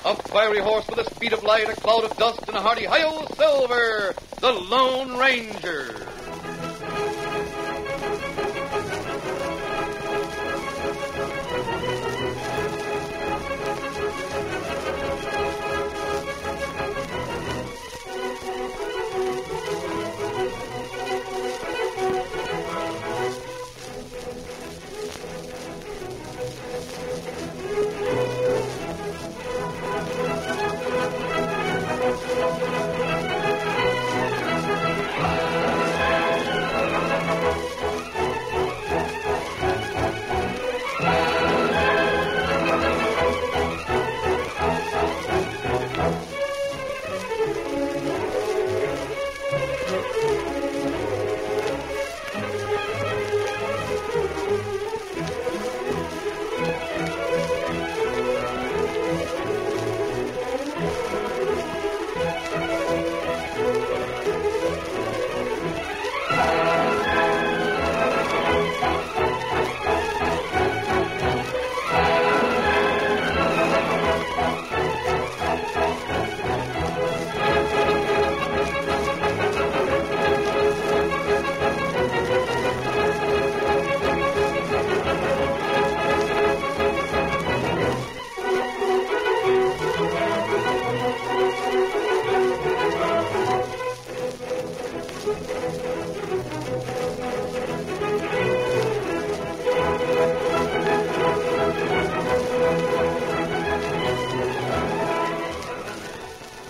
A fiery horse with the speed of light, a cloud of dust, and a hearty hi-yo Silver, the Lone Ranger.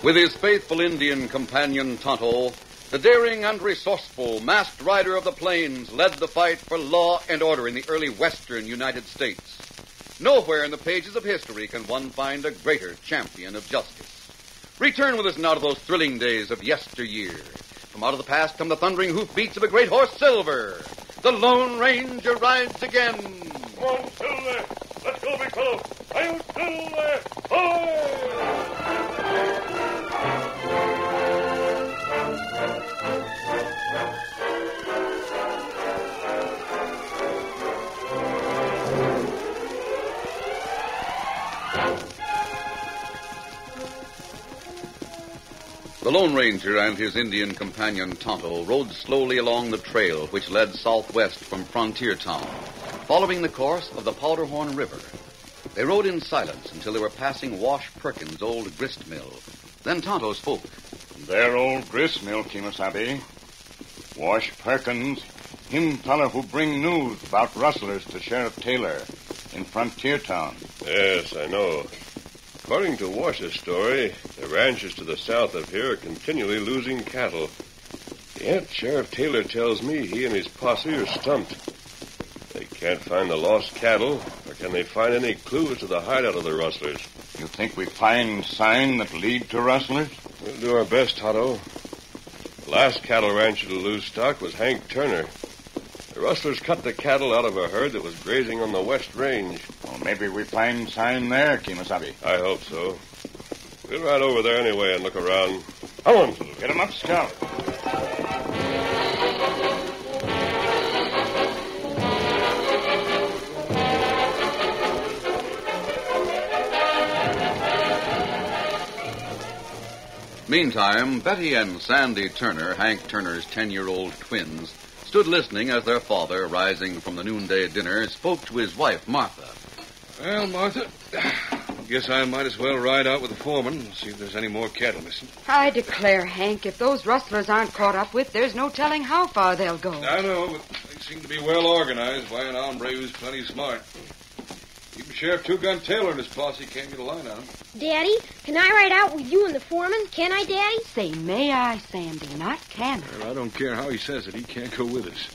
With his faithful Indian companion Tonto, the daring and resourceful masked rider of the plains led the fight for law and order in the early western United States. Nowhere in the pages of history can one find a greater champion of justice. Return with us now to those thrilling days of yesteryear. From out of the past come the thundering hoofbeats of a great horse, Silver. The Lone Ranger rides again. Come on, Silver. Let's go, big fellow. Hi-yo, Silver. Hi! The Lone Ranger and his Indian companion Tonto rode slowly along the trail which led southwest from Frontier Town, following the course of the Powderhorn River. They rode in silence until they were passing Wash Perkins' old grist mill. Then Tonto spoke. Their old grist mill, Kemosabe. Wash Perkins, him feller who bring news about rustlers to Sheriff Taylor in Frontier Town. Yes, I know. According to Wash's story, the ranches to the south of here are continually losing cattle. Yet Sheriff Taylor tells me he and his posse are stumped. They can't find the lost cattle, or can they find any clue to the hideout of the rustlers? You think we find sign that lead to rustlers? We'll do our best, Tonto. The last cattle rancher to lose stock was Hank Turner. The rustlers cut the cattle out of a herd that was grazing on the West Range. Well, maybe we find sign there, Kemosabe. I hope so. We'll ride over there anyway and look around. Come on, Get him up, Scout. Meantime, Betty and Sandy Turner, Hank Turner's 10-year-old twins, stood listening as their father, rising from the noonday dinner, spoke to his wife, Martha. Well, Martha, guess I might as well ride out with the foreman and see if there's any more cattle missing. I declare, Hank, if those rustlers aren't caught up with, there's no telling how far they'll go. I know, but they seem to be well organized by an hombre who's plenty smart. Even Sheriff Two-Gun Taylor and his posse can't get a line on him. Daddy, can I ride out with you and the foreman? Can I, Daddy? Say, may I, Sandy, not can I? Well, I don't care how he says it. He can't go with us.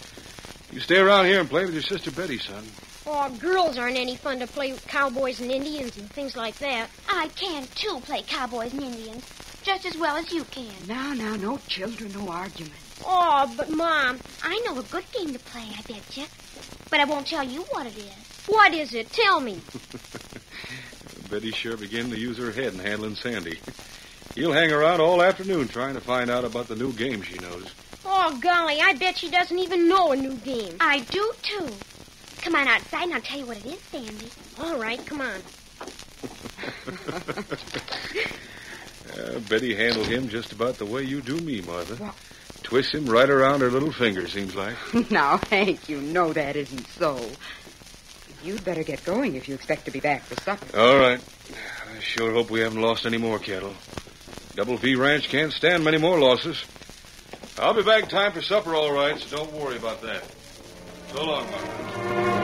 You stay around here and play with your sister Betty, son. Oh, girls aren't any fun to play with cowboys and Indians and things like that. I can, too, play cowboys and Indians, just as well as you can. Now, no children, no argument. Oh, but, Mom, I know a good game to play, I bet you. But I won't tell you what it is. what is it? Tell me. Betty's sure beginning to use her head in handling Sandy. He'll hang around all afternoon trying to find out about the new game she knows. Oh, golly, I bet she doesn't even know a new game. I do, too. Come on outside and I'll tell you what it is, Sandy. All right, come on. Betty handled him just about the way you do me, Martha. What? Twist him right around her little finger, seems like. Now, Hank, you know that isn't so. You'd better get going if you expect to be back for supper. All right. I sure hope we haven't lost any more cattle. Double V Ranch can't stand many more losses. I'll be back in time for supper, all right, so don't worry about that. So long, Martha.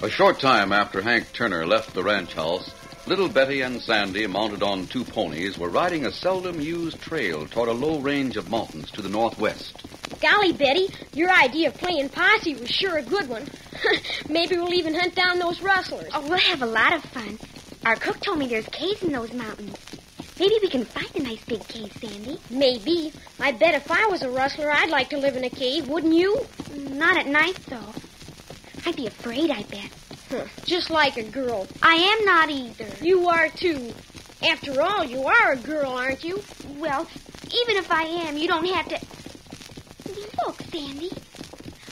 A short time after Hank Turner left the ranch house, little Betty and Sandy, mounted on 2 ponies, were riding a seldom-used trail toward a low range of mountains to the northwest. Golly, Betty, your idea of playing posse was sure a good one. Maybe we'll even hunt down those rustlers. Oh, we'll have a lot of fun. Our cook told me there's caves in those mountains. Maybe we can find a nice big cave, Sandy. Maybe. I bet if I was a rustler, I'd like to live in a cave, wouldn't you? Not at night, though. I'd be afraid, I bet. Just like a girl. I am not either. You are, too. After all, you are a girl, aren't you? Well, even if I am, you don't have to... Look, Sandy.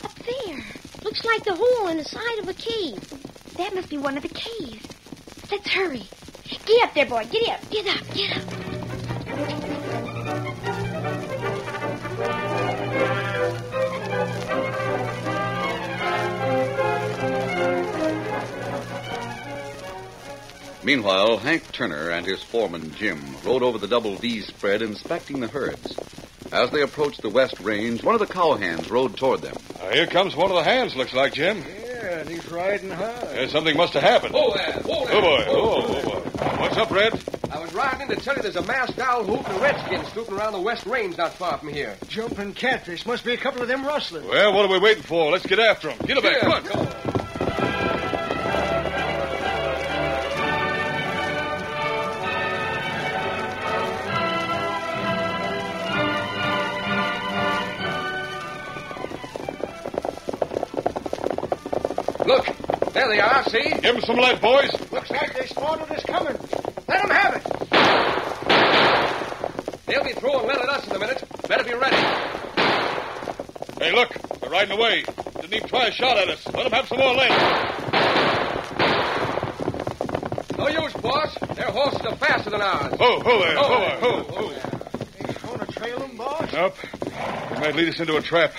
Up there. Looks like the hole in the side of a cave. That must be one of the caves. Let's hurry. Get up there, boy. Get up. Get up. Get up. Meanwhile, Hank Turner and his foreman, Jim, rode over the Double V spread inspecting the herds. As they approached the west range, one of the cowhands rode toward them. Here comes one of the hands, looks like, Jim. Yeah, and he's riding high. Something must have happened. Whoa there, whoa there. Oh, boy. Oh, boy. What's up, Red? I was riding in to tell you there's a masked owl hoop and redskins snooping around the west range not far from here. Jumping catfish. Must be a couple of them rustlers. Well, what are we waiting for? Let's get after them. Get them back. Come on. Go. Look, there they are, see? Give them some lead, boys. Looks like they spotted us coming. Let them have it. They'll be throwing lead at us in a minute. Better be ready. Hey, look. They're riding away. Didn't even try a shot at us. Let them have some more lead. No use, boss. Their horses are faster than ours. Ho there. Ho there. Ho. Ain't going to trail them, boss? Nope. They might lead us into a trap.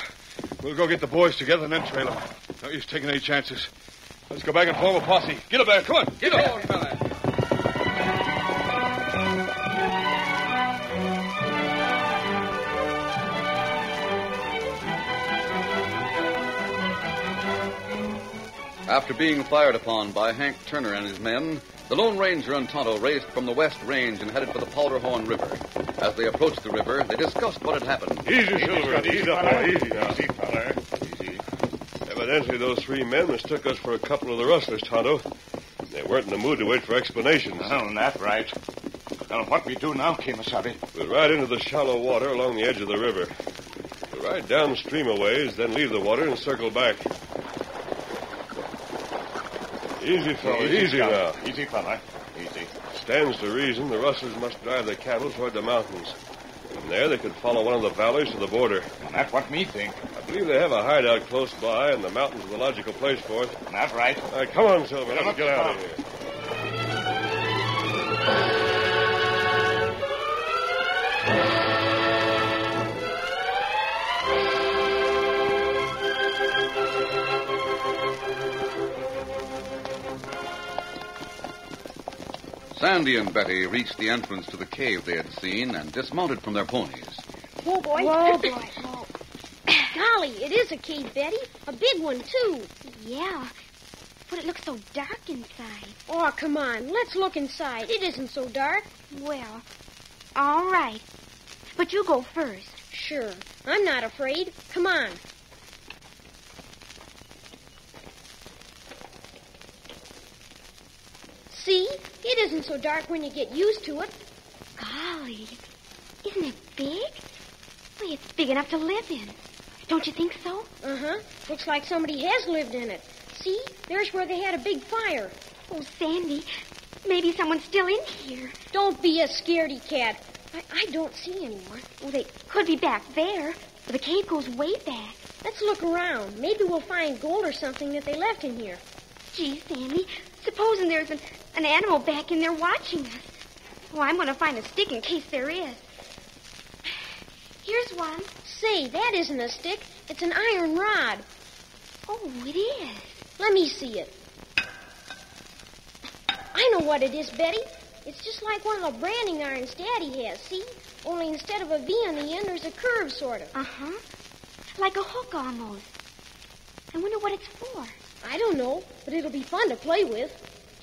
We'll go get the boys together and then trail them. No use taking any chances. Let's go back and form a posse. Get up there. Come on. Get on, fella. After being fired upon by Hank Turner and his men, the Lone Ranger and Tonto raced from the west range and headed for the Powderhorn River. As they approached the river, they discussed what had happened. Easy, Silver. Easy up, boy. Easy now. Easy, fella. Easy. Evidently, those 3 men mistook us for a couple of the rustlers, Tonto. They weren't in the mood to wait for explanations. Well, that's right. Well, what we do now, Kemosabe? We'll ride into the shallow water along the edge of the river. We'll ride downstream a ways, then leave the water and circle back. Easy, fella. Easy now. Easy, fella. Easy. Stands to reason the rustlers must drive their cattle toward the mountains. From there, they could follow one of the valleys to the border. Well, that's what me think. I believe they have a hideout close by, and the mountains are the logical place for it. That's right. All right, come on, Silver. Let's get out of here. Sandy and Betty reached the entrance to the cave they had seen and dismounted from their ponies. Whoa, boy. Whoa, boy. Whoa. Golly, it is a cave, Betty. A big one, too. Yeah, but it looks so dark inside. Oh, come on. Let's look inside. It isn't so dark. Well, all right. But you go first. Sure. I'm not afraid. Come on. See? It isn't so dark when you get used to it. Golly, isn't it big? Well, it's big enough to live in. Don't you think so? Uh-huh. Looks like somebody has lived in it. See? There's where they had a big fire. Oh, Sandy, Maybe someone's still in here. Don't be a scaredy cat. I don't see anyone. Well, they could be back there. But the cave goes way back. Let's look around. Maybe we'll find gold or something that they left in here. Gee, Sandy, supposing there's an animal back in there watching us. Well, I'm going to find a stick in case there is. Here's one. Say, that isn't a stick. It's an iron rod. Oh, it is. Let me see it. I know what it is, Betty. It's just like one of the branding irons Daddy has, see? Only instead of a V on the end, there's a curve, sort of. Uh-huh. Like a hook, almost. I wonder what it's for. I don't know, but it'll be fun to play with.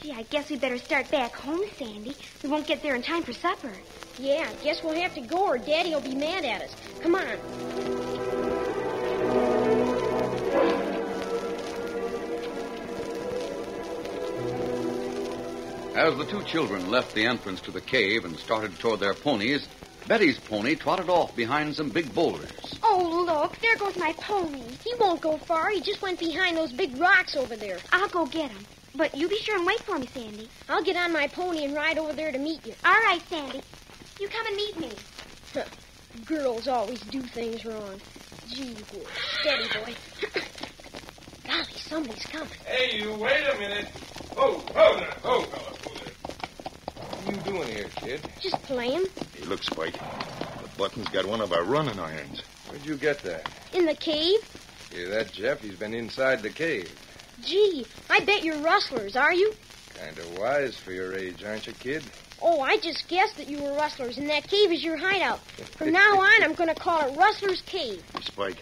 Gee, I guess we better start back home, Sandy. We won't get there in time for supper. Yeah, guess we'll have to go or Daddy will be mad at us. Come on. As the two children left the entrance to the cave and started toward their ponies, Betty's pony trotted off behind some big boulders. Oh, look, there goes my pony. He won't go far. He just went behind those big rocks over there. I'll go get him. But you be sure and wait for me, Sandy. I'll get on my pony and ride over there to meet you. All right, Sandy. You come and meet me. Girls always do things wrong. Gee whiz. Steady, boy. Golly, somebody's coming. Hey, you wait a minute. Oh, fella. What are you doing here, kid? Just playing. Hey, look, Spike. The button's got one of our running irons. Where'd you get that? In the cave? Hear that, Jeff? He's been inside the cave. Gee, I bet you're rustlers, are you? Kind of wise for your age, aren't you, kid? Oh, I just guessed that you were rustlers, and that cave is your hideout. From now on, I'm going to call it Rustler's Cave. Spike,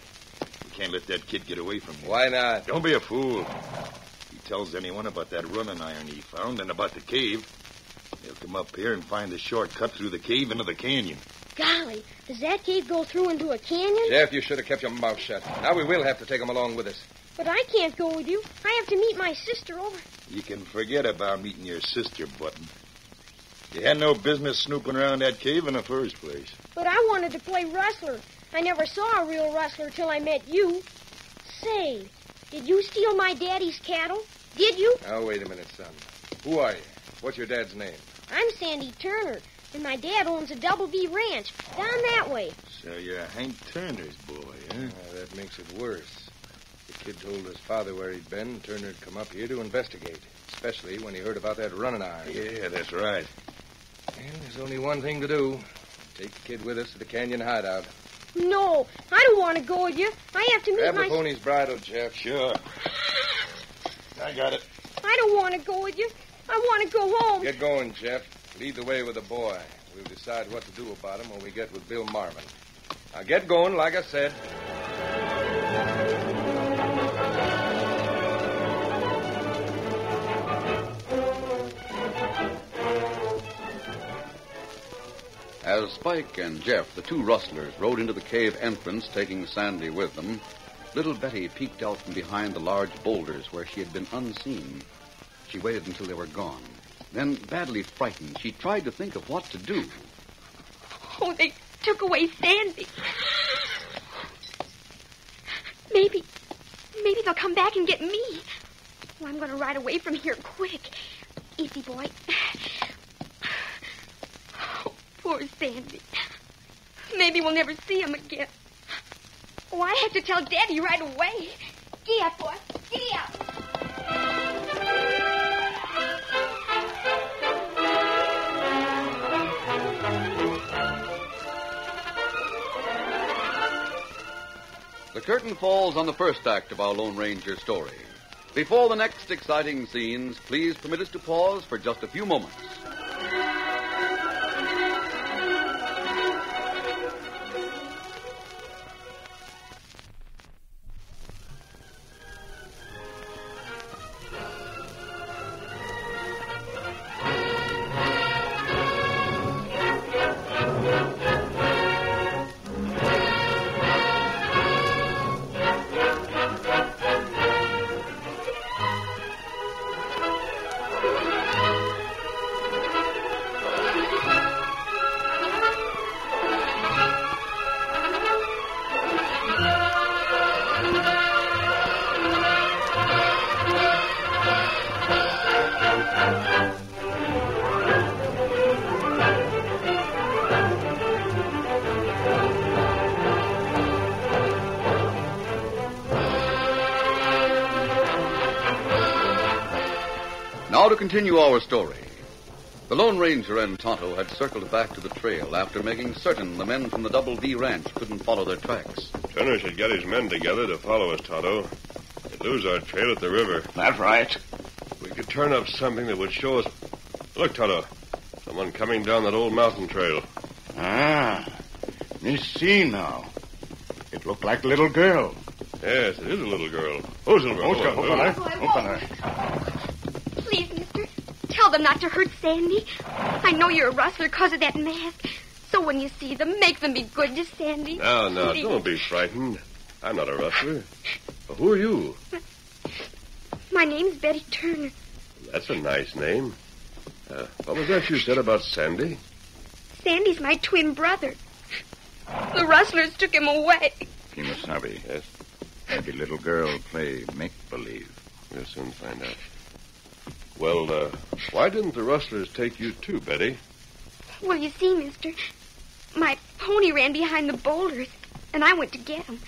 we can't let that kid get away from you. Why not? Don't be a fool. If he tells anyone about that running iron he found and about the cave, they'll come up here and find the shortcut through the cave into the canyon. Golly, does that cave go through into a canyon? Jeff, you should have kept your mouth shut. Now we will have to take him along with us. But I can't go with you. I have to meet my sister over. You can forget about meeting your sister, Button. You had no business snooping around that cave in the first place. But I wanted to play rustler. I never saw a real rustler till I met you. Say, did you steal my daddy's cattle? Did you? Now, wait a minute, son. Who are you? What's your dad's name? I'm Sandy Turner, and my dad owns a Double V ranch down that way. So you're Hank Turner's boy, huh? That makes it worse. The kid told his father where he'd been. Turner'd come up here to investigate, especially when he heard about that running iron. Yeah, that's right. Well, there's only one thing to do. Take the kid with us to the canyon hideout. No, I don't want to go with you. I have to meet Grab my... the pony's bridle, Jeff. Sure. I got it. I don't want to go with you. I want to go home. Get going, Jeff. Lead the way with the boy. We'll decide what to do about him when we get with Bill Marvin. Now get going, like I said. As Spike and Jeff, the two rustlers, rode into the cave entrance, taking Sandy with them, little Betty peeked out from behind the large boulders where she had been unseen. She waited until they were gone. Then, badly frightened, she tried to think of what to do. Oh, they took away Sandy. Maybe they'll come back and get me. Oh, I'm going to ride away from here quick. Easy, boy. Oh, poor Sandy. Maybe we'll never see him again. Oh, I have to tell Daddy right away. Giddy up, boy. Giddy up. The curtain falls on the first act of our Lone Ranger story. Before the next exciting scenes, please permit us to pause for just a few moments. continue our story. The Lone Ranger and Tonto had circled back to the trail after making certain the men from the Double V Ranch couldn't follow their tracks. Turner should get his men together to follow us, Tonto. They'd lose our trail at the river. That's right. We could turn up something that would show us... Look, Tonto. Someone coming down that old mountain trail. Ah, me see now. It looked like a little girl. Yes, it is a little girl. Who's little girl? Open her. Open her. Please, mister, tell them not to hurt Sandy. I know you're a rustler because of that mask. So when you see them, make them be good to Sandy. No, Please. don't be frightened. I'm not a rustler. Well, who are you? My name's Betty Turner. That's a nice name. What was that you said about Sandy? Sandy's my twin brother. The rustlers took him away. Kimasabi. Yes? Maybe little girl play make-believe. We'll soon find out. Well, why didn't the rustlers take you too, Betty? Well, you see, mister, my pony ran behind the boulders, and I went to get him.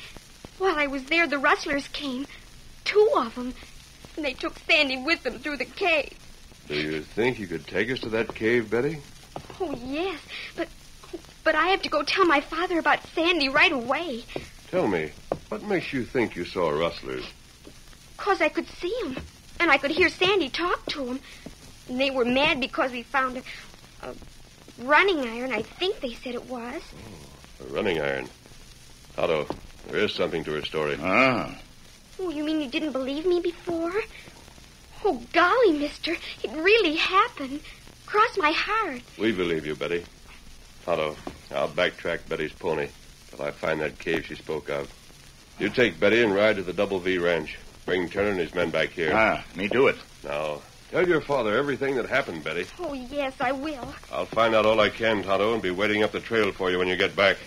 While I was there, the rustlers came. 2 of them. And they took Sandy with them through the cave. Do you think you could take us to that cave, Betty? Oh, yes, but I have to go tell my father about Sandy right away. Tell me, what makes you think you saw rustlers? 'Cause I could see him, and I could hear Sandy talk to him. And they were mad because we found a running iron, I think they said it was. Oh, a running iron. Otto, there is something to her story. Ah. Oh, you mean you didn't believe me before? Oh, golly, mister, it really happened. Cross my heart. We believe you, Betty. Otto, I'll backtrack Betty's pony till I find that cave she spoke of. You take Betty and ride to the Double V Ranch. Bring Turner and his men back here. Ah, me do it. Now, tell your father everything that happened, Betty. Oh, yes, I will. I'll find out all I can, Tonto, and be waiting up the trail for you when you get back.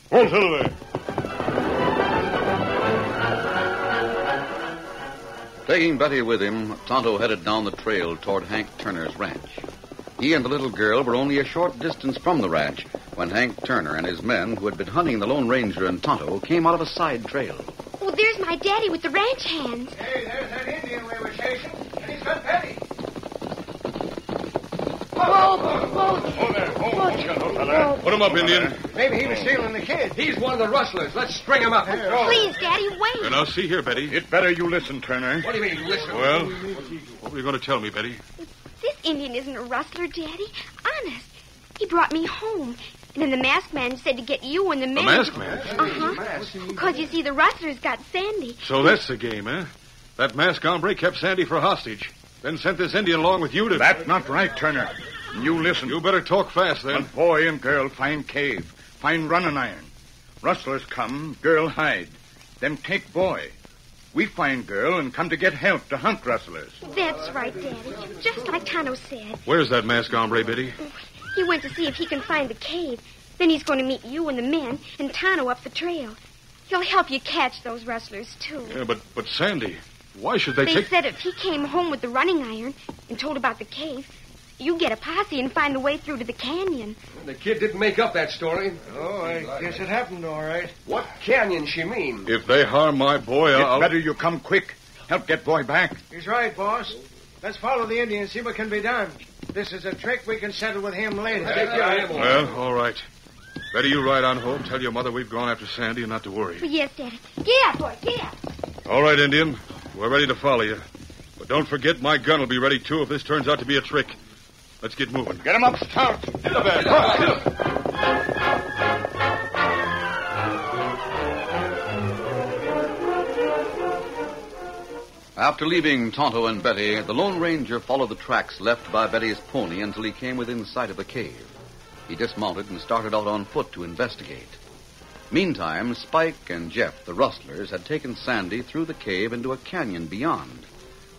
Come on, Silver. Taking Betty with him, Tonto headed down the trail toward Hank Turner's ranch. He and the little girl were only a short distance from the ranch when Hank Turner and his men, who had been hunting the Lone Ranger and Tonto, came out of a side trail. Oh, there's my daddy with the ranch hands. Hey, there's that Indian we were chasing, and he's got Betty. Whoa. Put him up, Indian. Maybe he was stealing the kid. He's one of the rustlers. Let's string him up. Please, Daddy, wait. Now, see here, Betty. It better you listen, Turner. What do you mean, listen? Well, what were you going to tell me, Betty? This Indian isn't a rustler, Daddy. Honest. He brought me home. And then the masked man said to get you and the men... The masked man? Uh-huh. Because, you see, the rustlers got Sandy. So that's the game, eh? That masked hombre kept Sandy for hostage, then sent this Indian along with you to... That's not right, Turner. You listen. You better talk fast, then. When boy and girl find cave, find running iron. Rustlers come, girl hide. Them take boy. We find girl and come to get help to hunt rustlers. That's right, Daddy. Just like Tano said. Where's that masked hombre, Betty? He went to see if he can find the cave. Then he's going to meet you and the men and Tano up the trail. He'll help you catch those rustlers, too. Yeah, but Sandy, why should they They take... said if he came home with the running iron and told about the cave, you get a posse and find the way through to the canyon. The kid didn't make up that story. Oh, I guess it happened all right. What canyon she mean? If they harm my boy, I'll... It better you come quick. Help get boy back. He's right, boss. Let's follow the Indian and see what can be done. This is a trick we can settle with him later. Well, all right. Betty, you ride on home. Tell your mother we've gone after Sandy and not to worry. Yes, Daddy. Get out, boy. Get out. All right, Indian. We're ready to follow you. But don't forget my gun will be ready, too, if this turns out to be a trick. Let's get moving. Get him up, stout. Get the bed. After leaving Tonto and Betty, the Lone Ranger followed the tracks left by Betty's pony until he came within sight of the cave. He dismounted and started out on foot to investigate. Meantime, Spike and Jeff, the rustlers, had taken Sandy through the cave into a canyon beyond.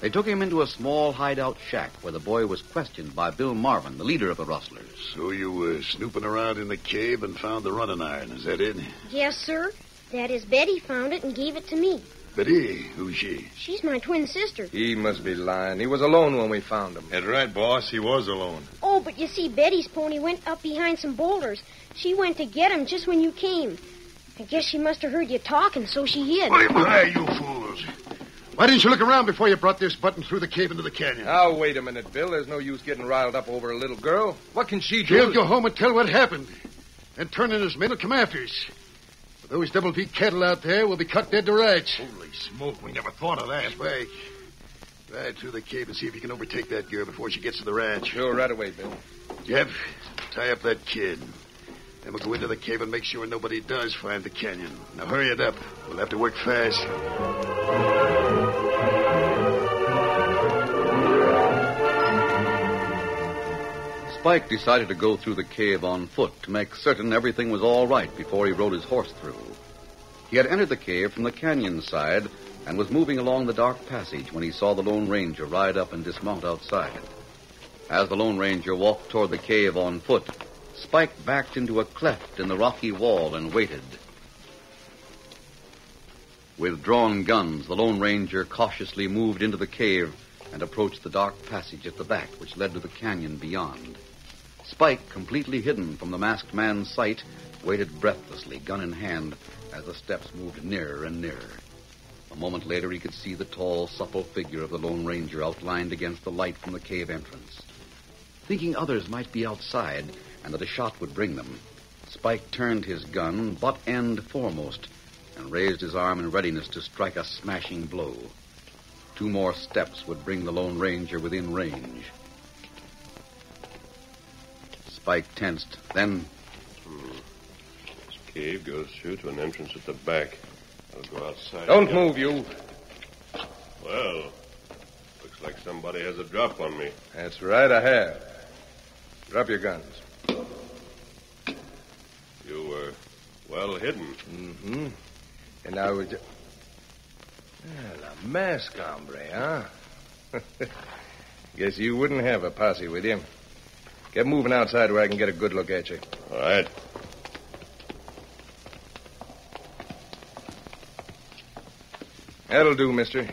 They took him into a small hideout shack where the boy was questioned by Bill Marvin, the leader of the rustlers. So you were snooping around in the cave and found the running iron, is that it? Yes, sir. That is, Betty found it and gave it to me. Betty, who's she? She's my twin sister. He must be lying. He was alone when we found him. That's right, boss. He was alone. Oh, but you see, Betty's pony went up behind some boulders. She went to get him just when you came. I guess she must have heard you talking, so she hid. Why, you fools. Why didn't you look around before you brought this button through the cave into the canyon? Now, wait a minute, Bill. There's no use getting riled up over a little girl. What can she do? She'll go home and tell what happened. And Turner and his men will come after us. But those double V cattle out there will be cut dead to rights. Holy smoke, we never thought of that. Spike, ride through the cave and see if you can overtake that girl before she gets to the ranch. Sure, right away, Bill. Jeff, tie up that kid. Then we'll go into the cave and make sure nobody does find the canyon. Now hurry it up. We'll have to work fast. Spike decided to go through the cave on foot to make certain everything was all right before he rode his horse through. He had entered the cave from the canyon side and was moving along the dark passage when he saw the Lone Ranger ride up and dismount outside. As the Lone Ranger walked toward the cave on foot, Spike backed into a cleft in the rocky wall and waited. With drawn guns, the Lone Ranger cautiously moved into the cave and approached the dark passage at the back, which led to the canyon beyond. Spike, completely hidden from the masked man's sight, waited breathlessly, gun in hand, as the steps moved nearer and nearer. A moment later, he could see the tall, supple figure of the Lone Ranger outlined against the light from the cave entrance. Thinking others might be outside and that a shot would bring them, Spike turned his gun, butt end foremost, and raised his arm in readiness to strike a smashing blow. 2 more steps would bring the Lone Ranger within range. Spike tensed. Then... This cave goes through to an entrance at the back. I'll go outside. Don't move, you. Well, looks like somebody has a drop on me. That's right, I have. Drop your guns. You were well hidden. Mm-hmm. And I was... Well, a mask hombre, huh? Guess you wouldn't have a posse with you. Get moving outside where I can get a good look at you. All right. That'll do, mister.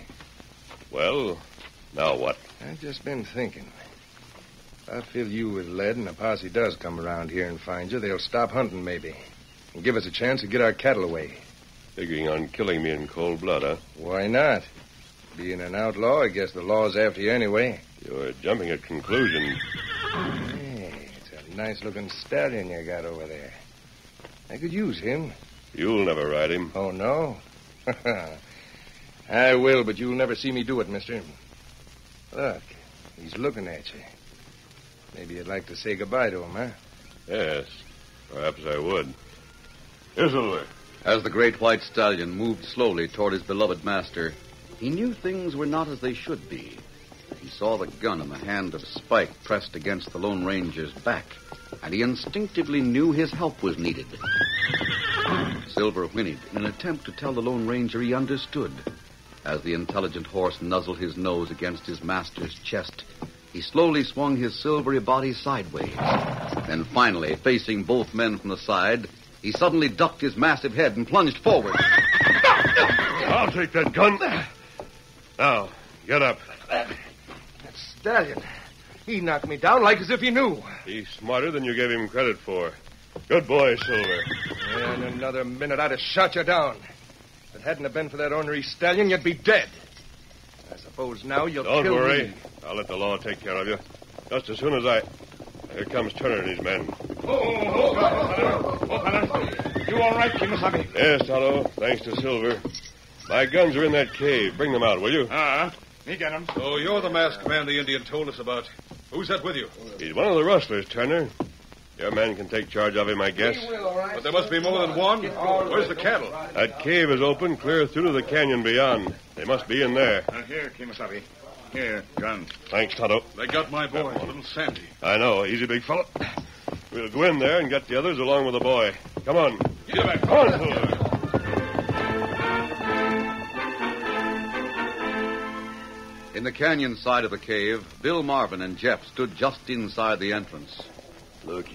Well, now what? I've just been thinking. If I fill you with lead and a posse does come around here and find you, they'll stop hunting maybe and give us a chance to get our cattle away. Figuring on killing me in cold blood, huh? Why not? Being an outlaw, I guess the law's after you anyway. You're jumping at conclusions. Hey, it's a nice-looking stallion you got over there. I could use him. You'll never ride him. Oh, no? I will, but you'll never see me do it, mister. Look, he's looking at you. Maybe you'd like to say goodbye to him, huh? Yes, perhaps I would. Here, Silver. As the great white stallion moved slowly toward his beloved master, he knew things were not as they should be. He saw the gun in the hand of Spike pressed against the Lone Ranger's back, and he instinctively knew his help was needed. Silver whinnied in an attempt to tell the Lone Ranger he understood. As the intelligent horse nuzzled his nose against his master's chest, he slowly swung his silvery body sideways. Then finally, facing both men from the side, he suddenly ducked his massive head and plunged forward. I'll take that gun. Now, get up. That stallion, he knocked me down like as if he knew. He's smarter than you gave him credit for. Good boy, Silver. In another minute, I'd have shot you down. If it hadn't have been for that ornery stallion, you'd be dead. I suppose now you'll Don't kill worry. me. I'll let the law take care of you. Just as soon as I... Here comes Turner and his men. You all right, Kimasabi? Yes, Tonto. Thanks to Silver. My guns are in that cave. Bring them out, will you? Me get him. So you're the masked man the Indian told us about. Who's that with you? He's one of the rustlers, Turner. Your men can take charge of him, I guess. But there must be more than one. Where's the cattle? That cave is open clear through to the canyon beyond. They must be in there. Here, Kimasabi. Here, guns. Thanks, Tonto. They got my boy, little Sandy. I know. Easy, big fellow. We'll go in there and get the others along with the boy. Come on. Get back. Come on, Silver. In the canyon side of the cave, Bill Marvin and Jeff stood just inside the entrance. Look,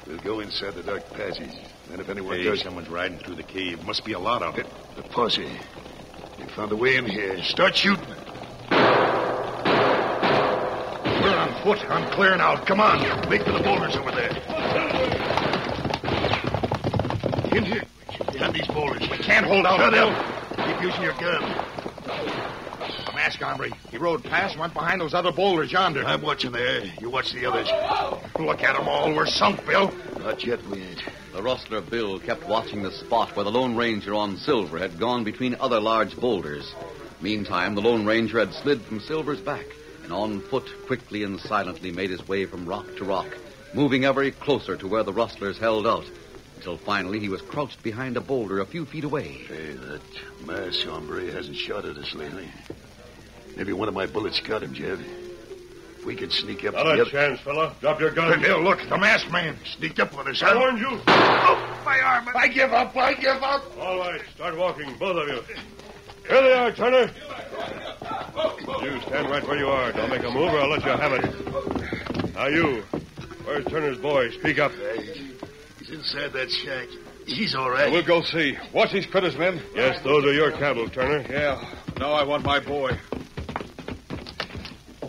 we'll go inside the dark passage. Then if anyone Hey, does... someone's riding through the cave. Must be a lot of it. The posse. They found a way in here. Start shooting. We're on foot. I'm clearing out. Come on. Make for the boulders over there. In here. Behind these boulders. We can't hold out. Shut up. Keep using your gun. masked hombre. He rode past, went behind those other boulders yonder. I'm watching there. You watch the others. Look at them all. We're sunk, Bill. Not yet, we ain't. The rustler Bill kept watching the spot where the Lone Ranger on Silver had gone between other large boulders. Meantime, the Lone Ranger had slid from Silver's back and on foot quickly and silently made his way from rock to rock, moving ever closer to where the rustlers held out, until finally he was crouched behind a boulder a few feet away. Hey, that masked hombre hasn't shot at us lately. Maybe one of my bullets got him, Jed. If we could sneak up Not to the a other... chance, fella. Drop your gun. Hey, Bill, look. The masked man sneaked up on us. I warned you. Oh, my arm. I give up. I give up. All right, start walking, both of you. Here they are, Turner. You stand right where you are. Don't make a move or I'll let you have it. Now you. Where's Turner's boy? Speak up. He's inside that shack. He's all right. We'll go see. Watch these critters, men. Yes, those are your cattle, Turner. Yeah. Now I want my boy.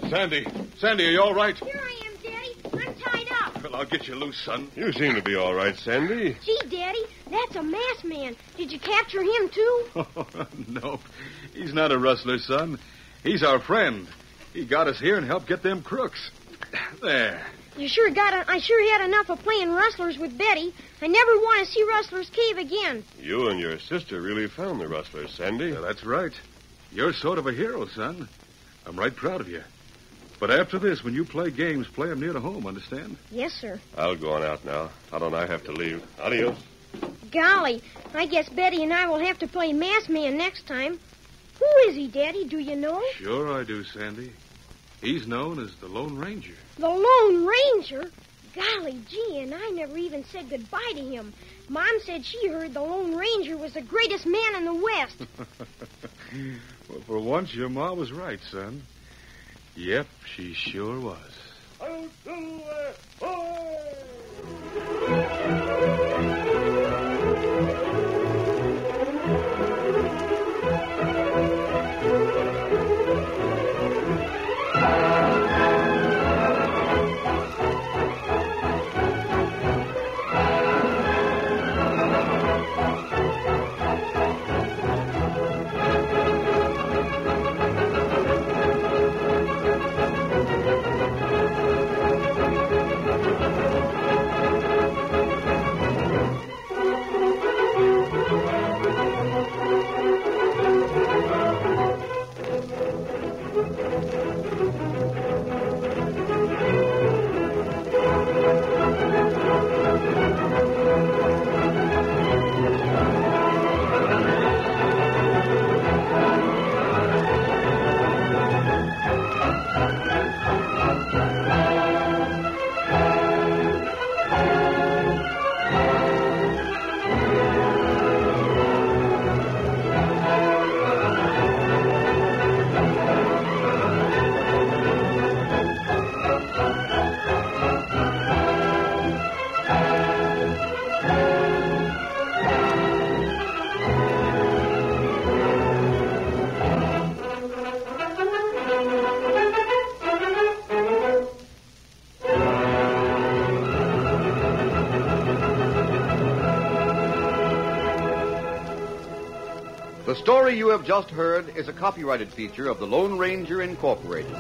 Sandy. Sandy, are you all right? Here I am, Daddy. I'm tied up. Well, I'll get you loose, son. You seem to be all right, Sandy. Gee, Daddy, that's a masked man. Did you capture him, too? No, he's not a rustler, son. He's our friend. He got us here and helped get them crooks. There. I sure had enough of playing rustlers with Betty. I never want to see Rustler's Cave again. You and your sister really found the rustlers, Sandy. Yeah, that's right. You're sort of a hero, son. I'm right proud of you. But after this, when you play games, play them near to home, understand? Yes, sir. I'll go on out now. Todd and I have to leave. Adios. Golly, I guess Betty and I will have to play masked man next time. Who is he, Daddy? Do you know? Sure I do, Sandy. He's known as the Lone Ranger. The Lone Ranger? Golly gee, and I never even said goodbye to him. Mom said she heard the Lone Ranger was the greatest man in the West. Well, for once, your ma was right, son. Yep, she sure was. The story you have just heard is a copyrighted feature of the Lone Ranger Incorporated.